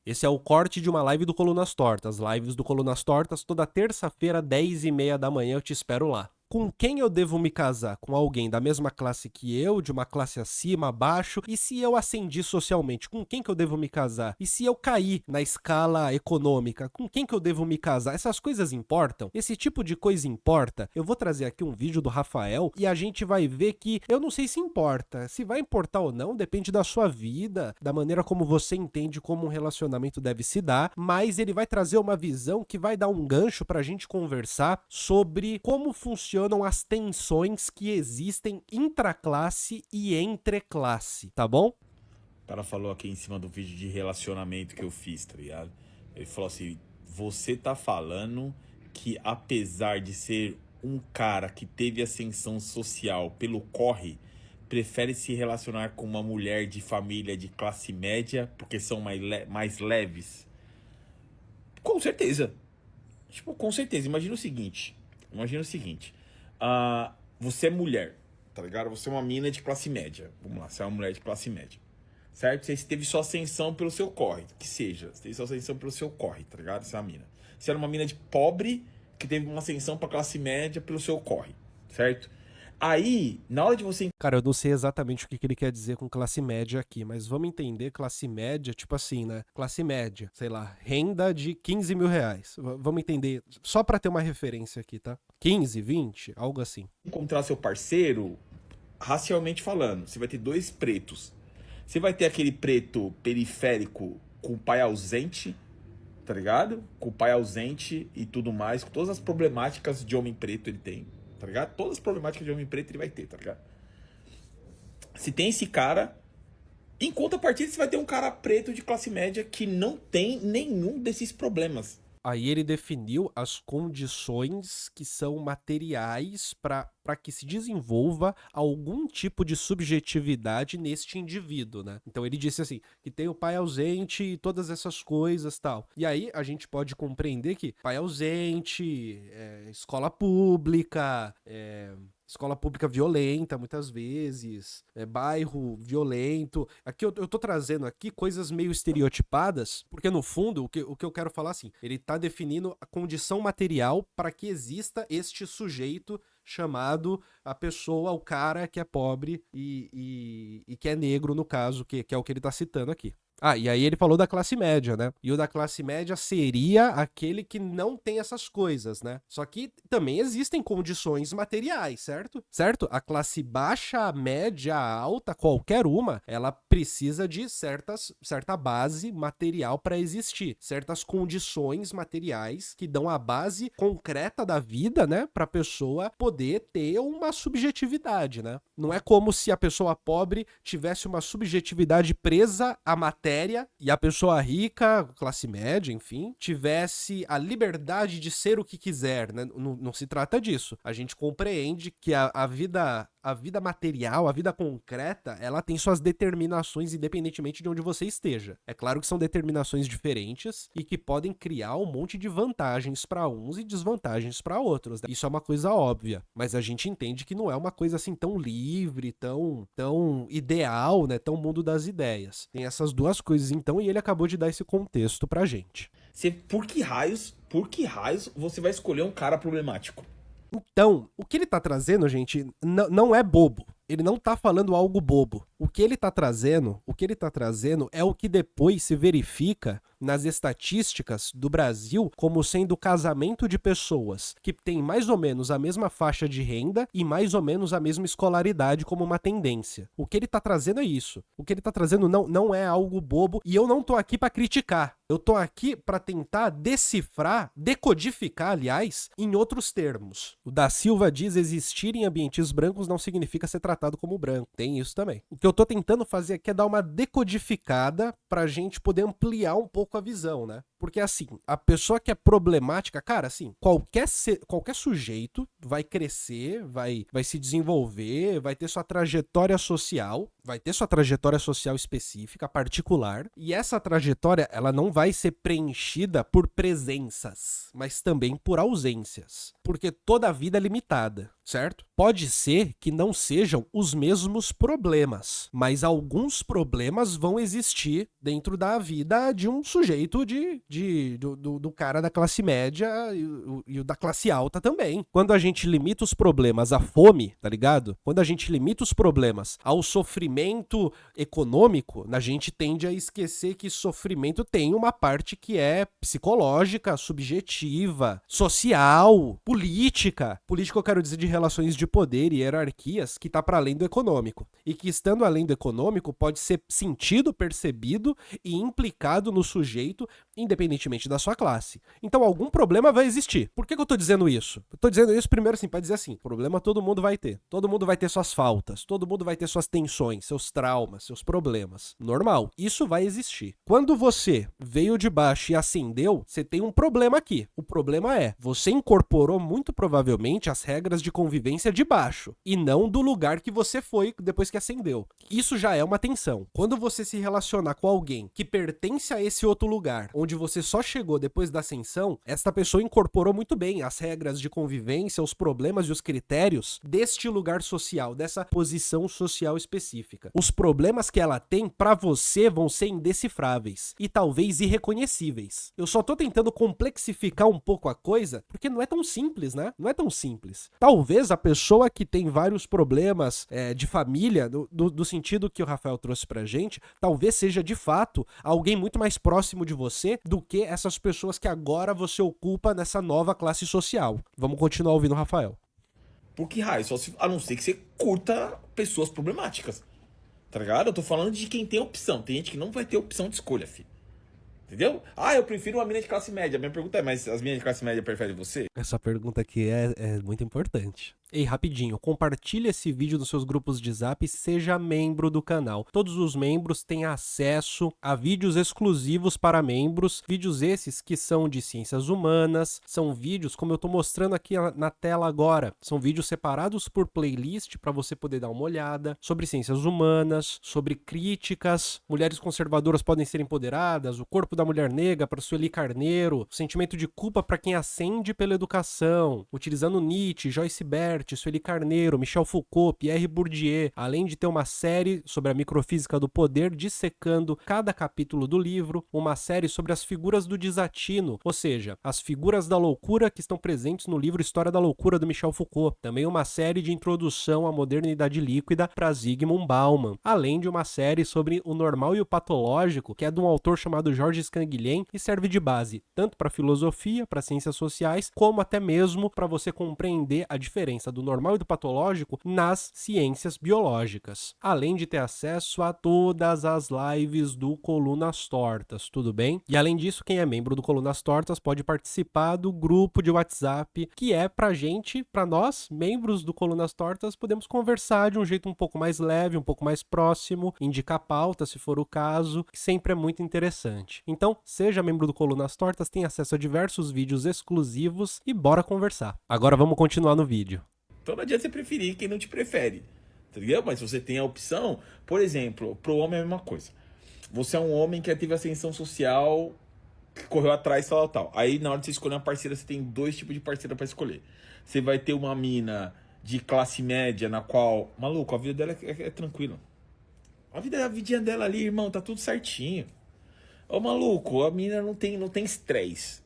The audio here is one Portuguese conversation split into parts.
Esse é o corte de uma live do Colunas Tortas. Lives do Colunas Tortas, toda terça-feira, 10h30 da manhã, eu te espero lá. Com quem eu devo me casar? Com alguém da mesma classe que eu, de uma classe acima, abaixo? E se eu ascendi socialmente, com quem que eu devo me casar? E se eu cair na escala econômica, com quem que eu devo me casar? Essas coisas importam? Esse tipo de coisa importa? Eu vou trazer aqui um vídeo do Rafael e a gente vai ver que eu não sei se importa. Se vai importar ou não, depende da sua vida, da maneira como você entende como um relacionamento deve se dar, mas ele vai trazer uma visão que vai dar um gancho pra gente conversar sobre como funcionam as tensões que existem intraclasse e entre classe, tá bom? O cara falou aqui em cima do vídeo de relacionamento que eu fiz, tá ligado? Ele falou assim: você tá falando que apesar de ser um cara que teve ascensão social pelo corre, prefere se relacionar com uma mulher de família de classe média porque são mais leves? Com certeza. Tipo, com certeza. Imagina o seguinte. Você é mulher, tá ligado? Você é uma mina de classe média. Vamos lá, você é uma mulher de classe média. Certo? Você teve sua ascensão pelo seu corre. Que seja. Você teve sua ascensão pelo seu corre, tá ligado? Você é uma mina. Você era uma mina de pobre que teve uma ascensão pra classe média pelo seu corre. Certo? Aí, na hora de você. Cara, eu não sei exatamente o que ele quer dizer com classe média aqui, mas vamos entender classe média, tipo assim, né? Classe média, sei lá, renda de 15 mil reais. Vamos entender, só pra ter uma referência aqui, tá? 15, 20, algo assim. Encontrar seu parceiro, racialmente falando, você vai ter dois pretos. Você vai ter aquele preto periférico com o pai ausente, tá ligado? Com o pai ausente e tudo mais, com todas as problemáticas de homem preto ele tem, tá ligado? Todas as problemáticas de homem preto ele vai ter, tá ligado? Se tem esse cara, em contrapartida você vai ter um cara preto de classe média que não tem nenhum desses problemas. Aí ele definiu as condições que são materiais para que se desenvolva algum tipo de subjetividade neste indivíduo, né? Então ele disse assim, que tem o pai ausente e todas essas coisas tal. E aí a gente pode compreender que pai ausente, escola pública, escola pública violenta, muitas vezes, bairro violento. Aqui eu tô trazendo aqui coisas meio estereotipadas, porque no fundo o que eu quero falar assim, ele tá definindo a condição material para que exista este sujeito chamado a pessoa, o cara que é pobre e que é negro, no caso, que é o que ele tá citando aqui. Ah, e aí ele falou da classe média, né? E o da classe média seria aquele que não tem essas coisas, né? Só que também existem condições materiais, certo? Certo? A classe baixa, média, alta, qualquer uma, ela precisa de certa base material para existir, certas condições materiais que dão a base concreta da vida, né, para a pessoa poder ter uma subjetividade, né? Não é como se a pessoa pobre tivesse uma subjetividade presa à matéria e a pessoa rica, classe média, enfim, tivesse a liberdade de ser o que quiser, né? Não se trata disso. A gente compreende que a vida material, a vida concreta, ela tem suas determinações independentemente de onde você esteja. É claro que são determinações diferentes e que podem criar um monte de vantagens para uns e desvantagens para outros, né? Isso é uma coisa óbvia, mas a gente entende que não é uma coisa assim tão livre, tão ideal, né? Tão mundo das ideias. Tem essas duas coisas então e ele acabou de dar esse contexto pra gente. Por que raios você vai escolher um cara problemático? Então, o que ele tá trazendo, gente, não é bobo. Ele não tá falando algo bobo. O que ele tá trazendo é o que depois se verifica nas estatísticas do Brasil como sendo o casamento de pessoas que têm mais ou menos a mesma faixa de renda e mais ou menos a mesma escolaridade como uma tendência. O que ele tá trazendo é isso. O que ele tá trazendo não é algo bobo e eu não tô aqui pra criticar. Eu tô aqui pra tentar decifrar, decodificar, aliás, em outros termos. O da Silva diz existir em ambientes brancos não significa ser tratado como branco. Tem isso também. O que eu tô tentando fazer aqui é dar uma decodificada pra gente poder ampliar um pouco a visão, né? Porque assim, a pessoa que é problemática, cara, assim, qualquer sujeito vai crescer, vai se desenvolver, vai ter sua trajetória social, específica, particular, e essa trajetória, ela não vai ser preenchida por presenças, mas também por ausências, porque toda a vida é limitada, certo? Pode ser que não sejam os mesmos problemas, mas alguns problemas vão existir dentro da vida de um sujeito do cara da classe média e o da classe alta também. Quando a gente limita os problemas à fome, tá ligado? Quando a gente limita os problemas ao sofrimento econômico, a gente tende a esquecer que sofrimento tem uma parte que é psicológica, subjetiva, social, política. Política eu quero dizer de relações de poder e hierarquias que tá para além do econômico. E que estando além do econômico pode ser sentido, percebido e implicado no sujeito, independentemente da sua classe. Então algum problema vai existir. Por que eu tô dizendo isso? Eu tô dizendo isso primeiro assim, pra dizer assim, problema todo mundo vai ter. Todo mundo vai ter suas faltas, todo mundo vai ter suas tensões, seus traumas, seus problemas. Normal. Isso vai existir. Quando você veio de baixo e ascendeu, você tem um problema aqui. O problema é, você incorporou muito provavelmente as regras de convivência de baixo, e não do lugar que você foi depois que ascendeu. Isso já é uma tensão. Quando você se relacionar com alguém que pertence a esse outro lugar, onde você só chegou depois da ascensão, esta pessoa incorporou muito bem as regras de convivência, os problemas e os critérios deste lugar social, dessa posição social específica. Os problemas que ela tem, pra você, vão ser indecifráveis e talvez irreconhecíveis. Eu só tô tentando complexificar um pouco a coisa, porque não é tão simples, né? Não é tão simples. Talvez a pessoa que tem vários problemas de família, do sentido que o Rafael trouxe pra gente, talvez seja de fato alguém muito mais próximo de você do que essas pessoas que agora você ocupa nessa nova classe social. Vamos continuar ouvindo o Rafael. Porque, raio, a não ser que você curta pessoas problemáticas. Tá ligado? Eu tô falando de quem tem opção. Tem gente que não vai ter opção de escolha, filho. Entendeu? Ah, eu prefiro uma mina de classe média. Minha pergunta é, mas as minas de classe média preferem você? Essa pergunta aqui é muito importante. Ei, rapidinho, compartilhe esse vídeo nos seus grupos de Zap e seja membro do canal. Todos os membros têm acesso a vídeos exclusivos para membros, vídeos esses que são de ciências humanas, são vídeos, como eu tô mostrando aqui na tela agora, são vídeos separados por playlist para você poder dar uma olhada, sobre ciências humanas, sobre críticas, mulheres conservadoras podem ser empoderadas, o corpo da mulher negra para Sueli Carneiro, o sentimento de culpa para quem ascende pela educação, utilizando Nietzsche, Joyce Bert, Sueli Carneiro, Michel Foucault, Pierre Bourdieu, além de ter uma série sobre a microfísica do poder, dissecando cada capítulo do livro, uma série sobre as figuras do desatino, ou seja, as figuras da loucura que estão presentes no livro História da Loucura do Michel Foucault, também uma série de introdução à modernidade líquida para Zygmunt Bauman, além de uma série sobre o normal e o patológico, que é de um autor chamado Georges Canguilhem e serve de base tanto para filosofia, para ciências sociais, como até mesmo para você compreender a diferença do normal e do patológico nas ciências biológicas, além de ter acesso a todas as lives do Colunas Tortas, tudo bem? E além disso, quem é membro do Colunas Tortas pode participar do grupo de WhatsApp, que é pra gente, pra nós, membros do Colunas Tortas, podemos conversar de um jeito um pouco mais leve, um pouco mais próximo, indicar pauta se for o caso, que sempre é muito interessante. Então, seja membro do Colunas Tortas, tem acesso a diversos vídeos exclusivos e bora conversar. Agora vamos continuar no vídeo. Então não adianta você preferir quem não te prefere, entendeu? Mas se você tem a opção, por exemplo, pro homem é a mesma coisa. Você é um homem que teve ascensão social, que correu atrás, tal. Aí na hora de você escolher uma parceira, você tem dois tipos de parceira pra escolher. Você vai ter uma mina de classe média, na qual, maluco, a vida dela é tranquila. A vidinha dela ali, irmão, tá tudo certinho. Ô maluco, a mina não tem estresse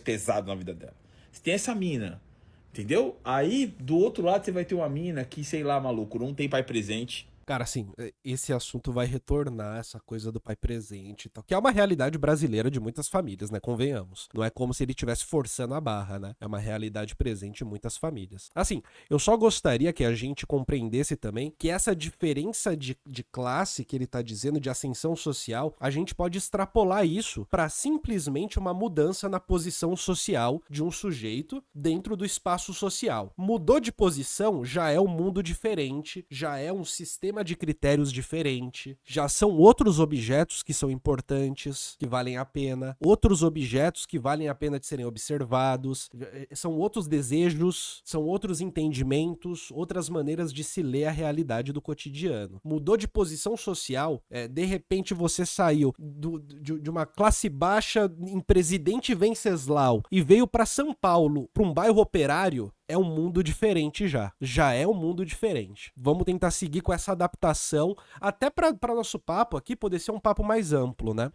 pesado na vida dela. Você tem essa mina, entendeu? Aí, do outro lado, você vai ter uma mina que, sei lá, maluco, não tem pai presente. Cara, assim, esse assunto vai retornar, essa coisa do pai presente e tal, que é uma realidade brasileira de muitas famílias, né? Convenhamos. Não é como se ele estivesse forçando a barra, né? É uma realidade presente em muitas famílias. Assim, eu só gostaria que a gente compreendesse também que essa diferença de classe que ele tá dizendo, de ascensão social, a gente pode extrapolar isso para simplesmente uma mudança na posição social de um sujeito dentro do espaço social. Mudou de posição, já é um mundo diferente, já é um sistema sistema de critérios diferente, já são outros objetos que são importantes, que valem a pena, outros objetos que valem a pena de serem observados, são outros desejos, são outros entendimentos, outras maneiras de se ler a realidade do cotidiano. Mudou de posição social, de repente você saiu de uma classe baixa em Presidente Venceslau e veio para São Paulo, para um bairro operário, é um mundo diferente já. Já é um mundo diferente. Vamos tentar seguir com essa adaptação, até para nosso papo aqui poder ser um papo mais amplo, né?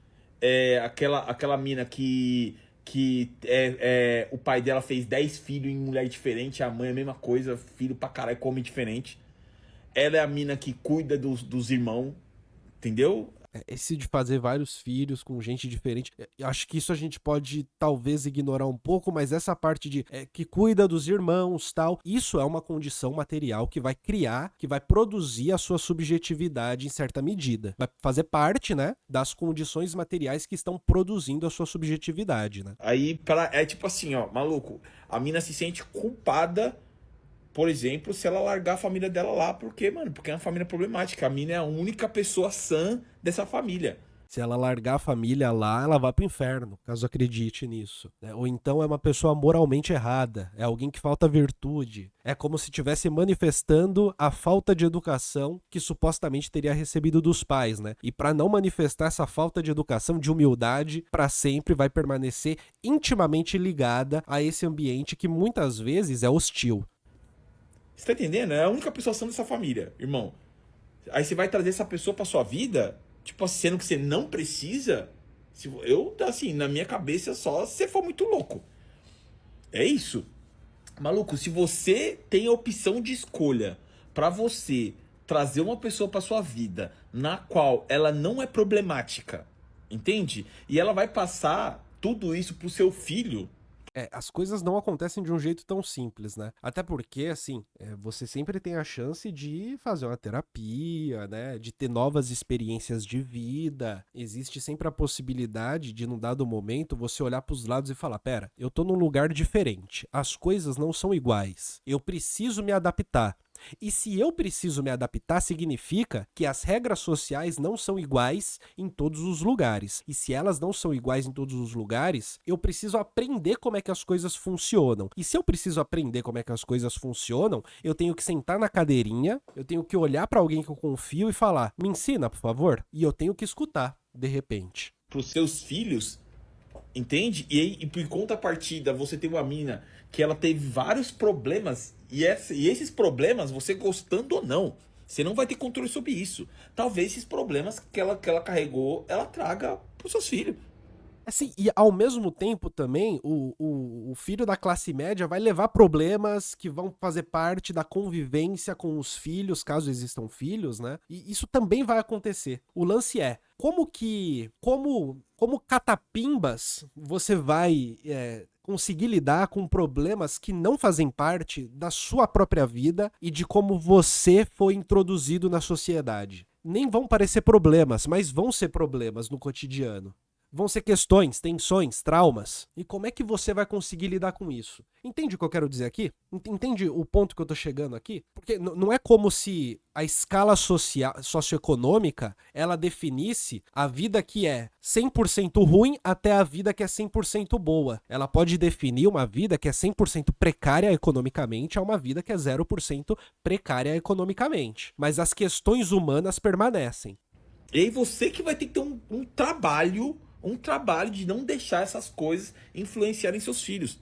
Aquela mina que o pai dela fez 10 filhos em mulher diferente, a mãe é a mesma coisa, filho pra caralho, come diferente. Ela é a mina que cuida dos irmãos, entendeu? Esse de fazer vários filhos com gente diferente, acho que isso a gente pode talvez ignorar um pouco, mas essa parte de que cuida dos irmãos, tal, isso é uma condição material que vai criar, que vai produzir a sua subjetividade em certa medida. Vai fazer parte, né, das condições materiais que estão produzindo a sua subjetividade, né? Aí, é tipo assim, ó, maluco, a mina se sente culpada, por exemplo, se ela largar a família dela lá, porque é uma família problemática. A mina é a única pessoa sã dessa família. Se ela largar a família lá, ela vai pro inferno, caso acredite nisso, né? Ou então é uma pessoa moralmente errada, é alguém que falta virtude. É como se estivesse manifestando a falta de educação que supostamente teria recebido dos pais, né? E para não manifestar essa falta de educação, de humildade, para sempre vai permanecer intimamente ligada a esse ambiente que muitas vezes é hostil. Você tá entendendo? É a única pessoa sã dessa família, irmão. Aí você vai trazer essa pessoa pra sua vida, tipo, sendo que você não precisa. Assim, na minha cabeça, só se você for muito louco. É isso. Maluco, se você tem a opção de escolha pra você trazer uma pessoa pra sua vida na qual ela não é problemática, entende? E ela vai passar tudo isso pro seu filho. As coisas não acontecem de um jeito tão simples, né? Até porque, assim, você sempre tem a chance de fazer uma terapia, né? De ter novas experiências de vida. Existe sempre a possibilidade de, num dado momento, você olhar pros lados e falar: pera, eu tô num lugar diferente. As coisas não são iguais. Eu preciso me adaptar. E se eu preciso me adaptar, significa que as regras sociais não são iguais em todos os lugares. E se elas não são iguais em todos os lugares, eu preciso aprender como é que as coisas funcionam. E se eu preciso aprender como é que as coisas funcionam, eu tenho que sentar na cadeirinha, eu tenho que olhar para alguém que eu confio e falar: me ensina, por favor. E eu tenho que escutar, de repente. Para os seus filhos, entende? E por contrapartida, você tem uma mina que ela teve vários problemas, e esses problemas, você gostando ou não, você não vai ter controle sobre isso. Talvez esses problemas que ela carregou, ela traga para os seus filhos. Assim, e ao mesmo tempo também, o filho da classe média vai levar problemas que vão fazer parte da convivência com os filhos, caso existam filhos, né? E isso também vai acontecer. O lance é, como catapimbas você vai conseguir lidar com problemas que não fazem parte da sua própria vida e de como você foi introduzido na sociedade. Nem vão parecer problemas, mas vão ser problemas no cotidiano. Vão ser questões, tensões, traumas. E como é que você vai conseguir lidar com isso? Entende o que eu quero dizer aqui? Entende o ponto que eu tô chegando aqui? Porque não é como se a escala socioeconômica ela definisse a vida que é 100% ruim até a vida que é 100% boa. Ela pode definir uma vida que é 100% precária economicamente a uma vida que é 0% precária economicamente. Mas as questões humanas permanecem. E aí você que vai ter que ter um trabalho de não deixar essas coisas influenciarem seus filhos.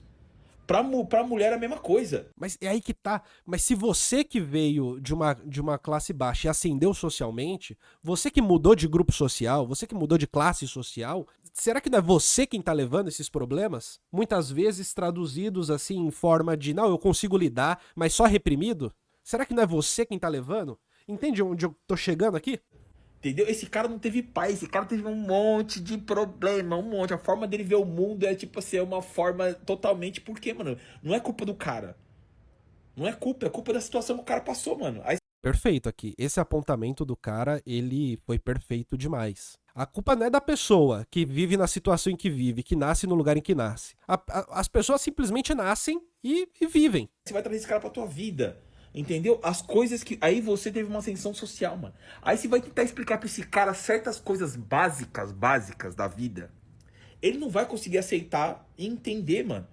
Pra mulher é a mesma coisa. Mas é aí que tá. Mas se você que veio de uma classe baixa e ascendeu socialmente, você que mudou de grupo social, você que mudou de classe social, será que não é você quem tá levando esses problemas? Muitas vezes traduzidos assim em forma de, não, eu consigo lidar, mas só reprimido? Será que não é você quem tá levando? Entende onde eu tô chegando aqui? Entendeu? Esse cara não teve pai, esse cara teve um monte de problema, um monte. A forma dele ver o mundo é tipo assim, é uma forma totalmente... Por quê, mano? Não é culpa do cara. Não é culpa da situação que o cara passou, mano. Aí... Perfeito aqui. Esse apontamento do cara, ele foi perfeito demais. A culpa não é da pessoa que vive na situação em que vive, que nasce no lugar em que nasce. As pessoas simplesmente nascem e vivem. Você vai trazer esse cara pra tua vida. Entendeu? As coisas que. Aí você teve uma ascensão social, mano. Aí você vai tentar explicar pra esse cara certas coisas básicas da vida. Ele não vai conseguir aceitar e entender, mano.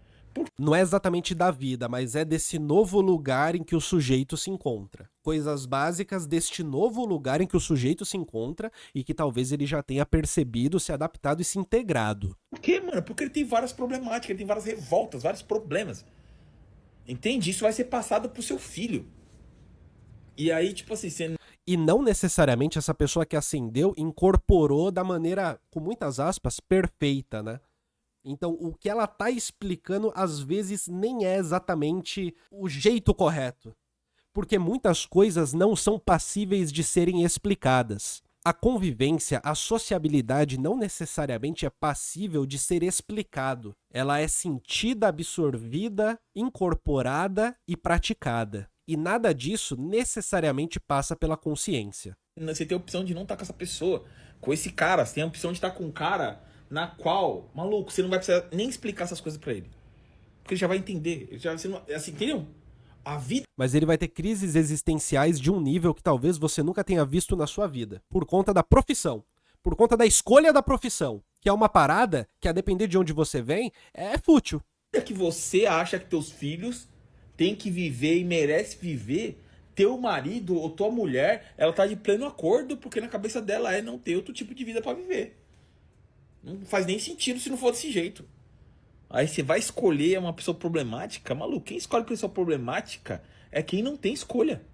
Não é exatamente da vida, mas é desse novo lugar em que o sujeito se encontra. Coisas básicas deste novo lugar em que o sujeito se encontra e que talvez ele já tenha percebido, se adaptado e se integrado. Por quê, mano? Porque ele tem várias problemáticas, ele tem várias revoltas, vários problemas. Entende? Isso vai ser passado pro seu filho. E aí, tipo assim, você... E não necessariamente essa pessoa que ascendeu incorporou da maneira, com muitas aspas, perfeita, né? Então, o que ela tá explicando, às vezes, nem é exatamente o jeito correto. Porque muitas coisas não são passíveis de serem explicadas. A convivência, a sociabilidade não necessariamente é passível de ser explicado. Ela é sentida, absorvida, incorporada e praticada. E nada disso necessariamente passa pela consciência. Você tem a opção de não estar com essa pessoa, com esse cara. Você tem a opção de estar com um cara na qual, maluco, você não vai precisar nem explicar essas coisas pra ele. Porque ele já vai entender. Ele já, você não, assim, entendeu? A vida... Mas ele vai ter crises existenciais de um nível que talvez você nunca tenha visto na sua vida. Por conta da profissão. Por conta da escolha da profissão. Que é uma parada que, a depender de onde você vem, é fútil. É que você acha que teus filhos têm que viver e merece viver, teu marido ou tua mulher, ela tá de pleno acordo, porque na cabeça dela é não ter outro tipo de vida pra viver. Não faz nem sentido se não for desse jeito. Aí você vai escolher uma pessoa problemática? Maluco, quem escolhe pessoa problemática é quem não tem escolha.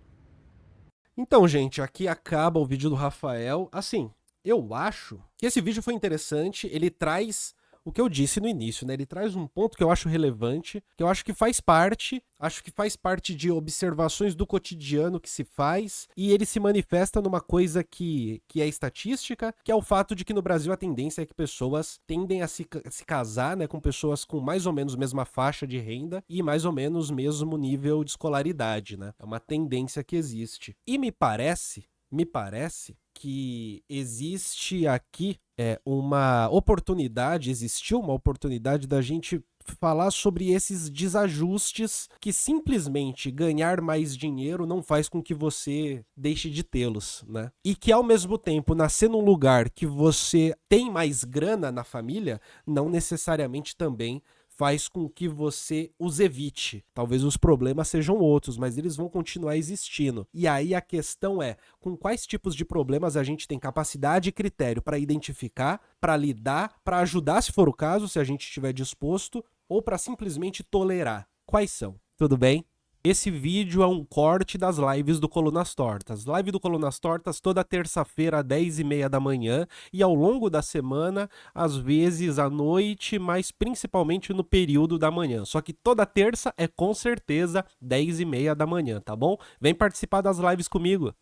Então, gente, aqui acaba o vídeo do Rafael. Assim, eu acho que esse vídeo foi interessante. Ele traz o que eu disse no início, né? Ele traz um ponto que eu acho relevante, que eu acho que faz parte de observações do cotidiano que se faz, e ele se manifesta numa coisa que é estatística, que é o fato de que no Brasil a tendência é que pessoas tendem a se casar, né, com pessoas com mais ou menos mesma faixa de renda e mais ou menos mesmo nível de escolaridade, né? É uma tendência que existe. E me parece que existe aqui existiu uma oportunidade da gente falar sobre esses desajustes que simplesmente ganhar mais dinheiro não faz com que você deixe de tê-los, né? E que ao mesmo tempo nascer num lugar que você tem mais grana na família, não necessariamente também faz com que você os evite. Talvez os problemas sejam outros, mas eles vão continuar existindo. E aí a questão é, com quais tipos de problemas a gente tem capacidade e critério para identificar, para lidar, para ajudar se for o caso, se a gente estiver disposto, ou para simplesmente tolerar. Quais são? Tudo bem? Esse vídeo é um corte das lives do Colunas Tortas. Live do Colunas Tortas toda terça-feira, às 10h30 da manhã, e ao longo da semana, às vezes à noite, mas principalmente no período da manhã. Só que toda terça é com certeza 10h30 da manhã, tá bom? Vem participar das lives comigo.